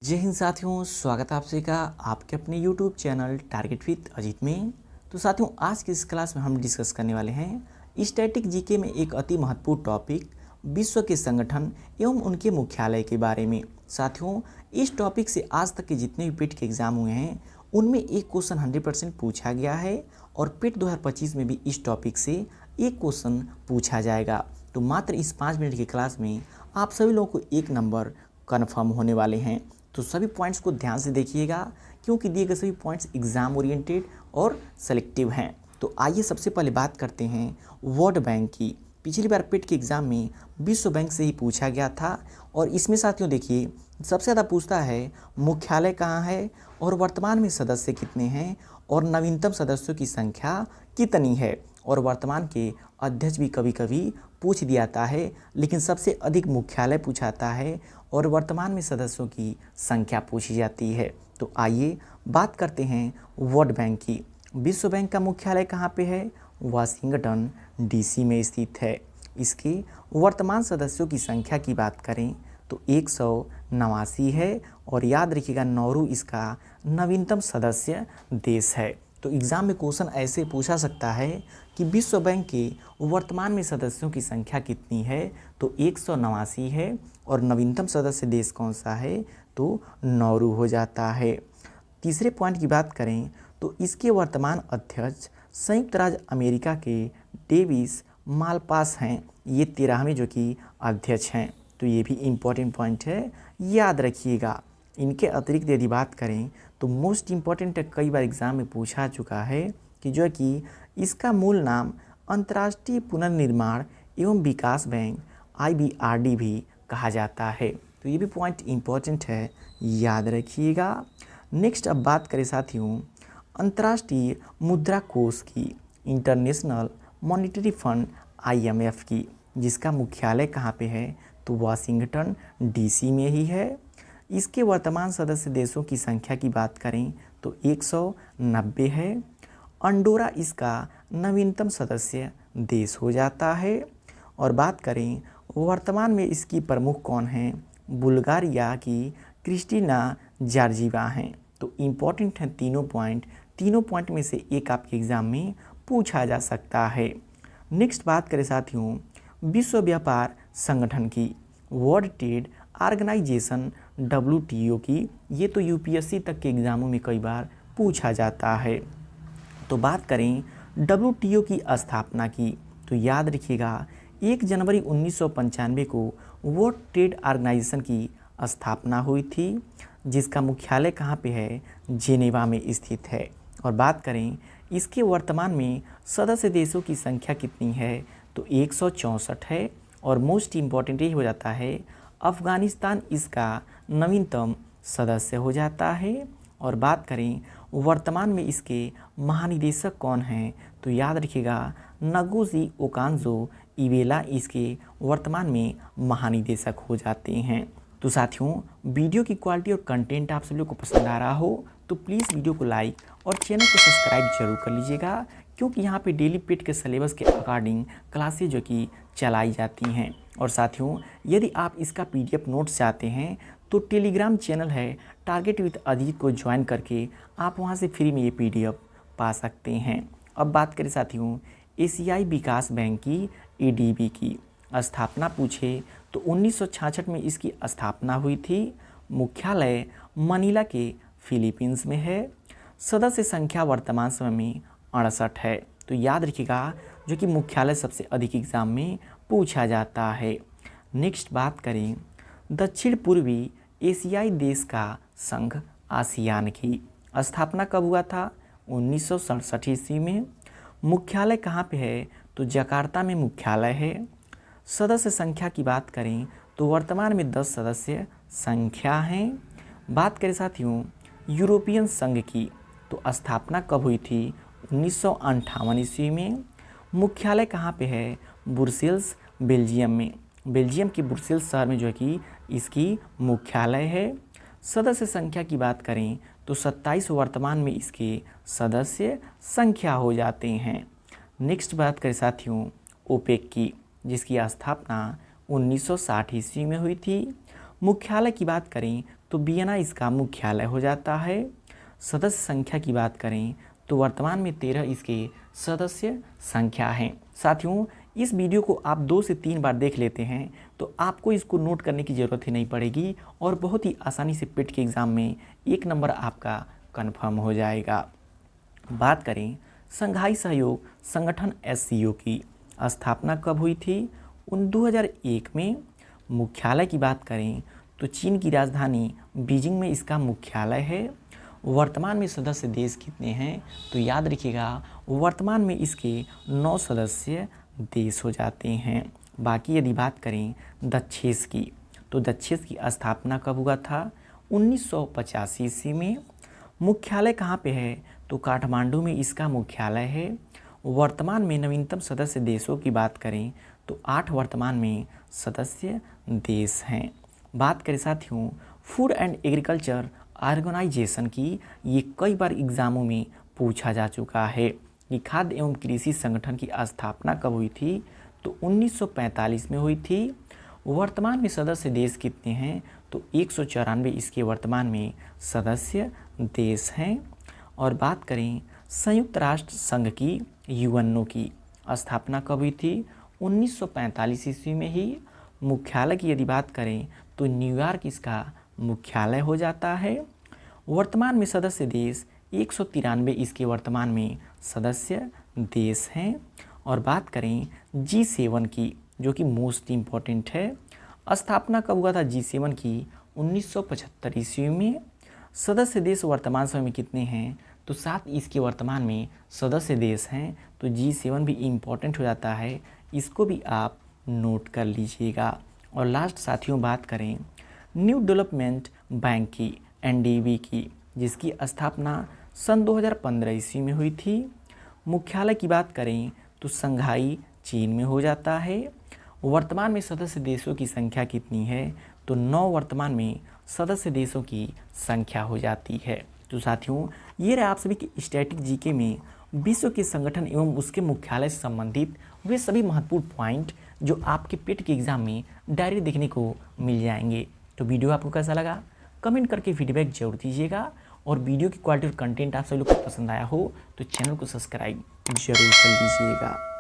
जय हिंद साथियों, स्वागत है आप सभी का आपके अपने YouTube channel target with Ajit में। तो साथियों, आज की इस क्लास में हम डिस्कस करने वाले हैं स्टैटिक जीके में एक अति महत्वपूर्ण टॉपिक विश्व के संगठन एवं उनके मुख्यालय के बारे में। साथियों, इस टॉपिक से आज तक के जितने भी पेट के एग्जाम हुए हैं उनमें एक क्वेश्चन 100% पूछा गया है और पेट 2025 में भी इस टॉपिक से एक क्वेश्चन पूछा जाएगा। तो मात्र इस 5 मिनट की क्लास में आप सभी लोगों को एक नंबर कन्फर्म होने वाले हैं। तो सभी पॉइंट्स को ध्यान से देखिएगा क्योंकि दिए गए सभी पॉइंट्स एग्जाम ओरिएंटेड और सेलेक्टिव हैं। तो आइए सबसे पहले बात करते हैं वर्ल्ड बैंक की। पिछली बार पेट के एग्जाम में विश्व बैंक से ही पूछा गया था और इसमें साथियों देखिए सबसे ज़्यादा पूछता है मुख्यालय कहाँ है और वर्तमान में सदस्य कितने हैं और नवीनतम सदस्यों की संख्या कितनी है। और वर्तमान के अध्यक्ष भी कभी कभी पूछ दिया जाता है, लेकिन सबसे अधिक मुख्यालय पूछाता है और वर्तमान में सदस्यों की संख्या पूछी जाती है। तो आइए बात करते हैं वर्ल्ड बैंक की। विश्व बैंक का मुख्यालय कहाँ पे है? वाशिंगटन डीसी में स्थित है। इसके वर्तमान सदस्यों की संख्या की बात करें तो 189 है और याद रखिएगा नौरू इसका नवीनतम सदस्य देश है। तो एग्ज़ाम में क्वेश्चन ऐसे पूछा सकता है कि विश्व बैंक के वर्तमान में सदस्यों की संख्या कितनी है, तो 189 है और नवीनतम सदस्य देश कौन सा है, तो नौरू हो जाता है। तीसरे पॉइंट की बात करें तो इसके वर्तमान अध्यक्ष संयुक्त राज्य अमेरिका के डेविस मालपास हैं। ये 13वें जो कि अध्यक्ष हैं। तो ये भी इम्पोर्टेंट पॉइंट है, याद रखिएगा। इनके अतिरिक्त यदि बात करें तो मोस्ट इम्पॉर्टेंट कई बार एग्जाम में पूछा चुका है कि जो कि इसका मूल नाम अंतर्राष्ट्रीय पुनर्निर्माण एवं विकास बैंक IBRD भी कहा जाता है। तो ये भी पॉइंट इम्पॉर्टेंट है, याद रखिएगा। नेक्स्ट अब बात करें साथियों अंतर्राष्ट्रीय मुद्रा कोष की, इंटरनेशनल मॉनिटरी फंड IMF की, जिसका मुख्यालय कहाँ पे है, तो वाशिंगटन DC में ही है। इसके वर्तमान सदस्य देशों की संख्या की बात करें तो 190 है। अंडोरा इसका नवीनतम सदस्य देश हो जाता है। और बात करें वर्तमान में इसकी प्रमुख कौन हैं, बुल्गारिया की क्रिस्टीना जॉर्जिवा हैं। तो इम्पॉर्टेंट हैं तीनों पॉइंट में से एक आपके एग्जाम में पूछा जा सकता है। नेक्स्ट बात करें साथियों विश्व व्यापार संगठन की, वर्ल्ड ट्रेड ऑर्गेनाइजेशन WTO की। ये तो UPSC तक के एग्जामों में कई बार पूछा जाता है। तो बात करें WTO की स्थापना की तो याद रखिएगा 1 जनवरी 1995 को वर्ल्ड ट्रेड ऑर्गेनाइजेशन की स्थापना हुई थी, जिसका मुख्यालय कहाँ पे है, जेनेवा में स्थित है। और बात करें इसके वर्तमान में सदस्य देशों की संख्या कितनी है, तो 164 है। और मोस्ट इम्पॉर्टेंट ये हो जाता है अफ़गानिस्तान इसका नवीनतम सदस्य हो जाता है। और बात करें वर्तमान में इसके महानिदेशक कौन हैं, तो याद रखिएगा नगोजी ओकांजो-इवेला इसके वर्तमान में महानिदेशक हो जाते हैं। तो साथियों वीडियो की क्वालिटी और कंटेंट आप सभी लोग को पसंद आ रहा हो तो प्लीज़ वीडियो को लाइक और चैनल को सब्सक्राइब जरूर कर लीजिएगा, क्योंकि यहाँ पे डेली पेट के सिलेबस के अकॉर्डिंग क्लासेज जो कि चलाई जाती हैं। और साथियों यदि आप इसका PDF नोट्स चाहते हैं तो टेलीग्राम चैनल है टारगेट विद अजीत को ज्वाइन करके आप वहाँ से फ्री में ये PDF पा सकते हैं। अब बात करें साथियों एशियाई विकास बैंक की ADB की स्थापना पूछे तो 1966 में इसकी स्थापना हुई थी। मुख्यालय मनीला के फिलीपींस में है। सदस्य संख्या वर्तमान समय में 68 है। तो याद रखिएगा जो कि मुख्यालय सबसे अधिक एग्जाम में पूछा जाता है। नेक्स्ट बात करें दक्षिण पूर्वी एशियाई देश का संघ आसियान की स्थापना कब हुआ था, 1967 ईस्वी में। मुख्यालय कहाँ पे है, तो जकार्ता में मुख्यालय है। सदस्य संख्या की बात करें तो वर्तमान में 10 सदस्य संख्या हैं। बात करें साथियों यूरोपियन संघ की तो स्थापना कब हुई थी, 1958 ईस्वी में। मुख्यालय कहाँ पे है, ब्रुसेल्स बेल्जियम में। बेल्जियम के ब्रुसेल्स शहर में जो है कि इसकी मुख्यालय है। सदस्य संख्या की बात करें तो 27 वर्तमान में इसके सदस्य संख्या हो जाते हैं। नेक्स्ट बात करें साथियों ओपेक की, जिसकी स्थापना 1960 ईस्वी में हुई थी। मुख्यालय की बात करें तो वियना इसका मुख्यालय हो जाता है। सदस्य संख्या की बात करें तो वर्तमान में 13 इसके सदस्य संख्या हैं। साथियों, इस वीडियो को आप 2 से 3 बार देख लेते हैं तो आपको इसको नोट करने की ज़रूरत ही नहीं पड़ेगी और बहुत ही आसानी से पेट के एग्ज़ाम में 1 नंबर आपका कन्फर्म हो जाएगा। बात करें शंघाई सहयोग संगठन SCO की स्थापना कब हुई थी? 2001 में। मुख्यालय की बात करें तो चीन की राजधानी बीजिंग में इसका मुख्यालय है। वर्तमान में सदस्य देश कितने हैं? तो याद रखिएगा, वर्तमान में इसके 9 सदस्य देश हो जाते हैं। बाकी यदि बात करें दक्षेस की, तो दक्षेस की स्थापना कब हुआ था? 1985 ईस्वी में। मुख्यालय कहाँ पे है? तो काठमांडू में इसका मुख्यालय है। वर्तमान में नवीनतम सदस्य देशों की बात करें तो 8 वर्तमान में सदस्य देश हैं। बात करें साथियों फूड एंड एग्रीकल्चर ऑर्गेनाइजेशन की, ये कई बार एग्जामों में पूछा जा चुका है कि खाद्य एवं कृषि संगठन की स्थापना कब हुई थी? तो 1945 में हुई थी। वर्तमान में सदस्य देश कितने हैं? तो 194 इसके वर्तमान में सदस्य देश हैं। और बात करें संयुक्त राष्ट्र संघ की, UNO की स्थापना कब हुई थी? 1945 ईस्वी में ही। मुख्यालय की यदि बात करें तो न्यूयॉर्क इसका मुख्यालय हो जाता है। वर्तमान में सदस्य देश 193 इसके वर्तमान में सदस्य देश हैं। और बात करें G7 की, जो कि मोस्ट इम्पॉर्टेंट है, स्थापना कब हुआ था G7 की? 1975 ईस्वी में। सदस्य देश वर्तमान समय में कितने हैं? तो 7 इसके वर्तमान में सदस्य देश हैं। तो G7 भी इम्पॉर्टेंट हो जाता है, इसको भी आप नोट कर लीजिएगा। और लास्ट साथियों बात करें न्यू डेवलपमेंट बैंक की, NDB की, जिसकी स्थापना सन 2015 ईस्वी में हुई थी। मुख्यालय की बात करें तो शंघाई चीन में हो जाता है। वर्तमान में सदस्य देशों की संख्या कितनी है? तो 9 वर्तमान में सदस्य देशों की संख्या हो जाती है। तो साथियों, ये रहा आप सभी के स्टैटिक जीके में विश्व के संगठन एवं उसके मुख्यालय से संबंधित वे सभी महत्वपूर्ण पॉइंट जो आपके पेट के एग्जाम में डायरेक्ट देखने को मिल जाएंगे। तो वीडियो आपको कैसा लगा कमेंट करके फीडबैक जरूर दीजिएगा। और वीडियो की क्वालिटी और कंटेंट आप सभी लोग को पसंद आया हो तो चैनल को सब्सक्राइब जरूर कर लीजिएगा।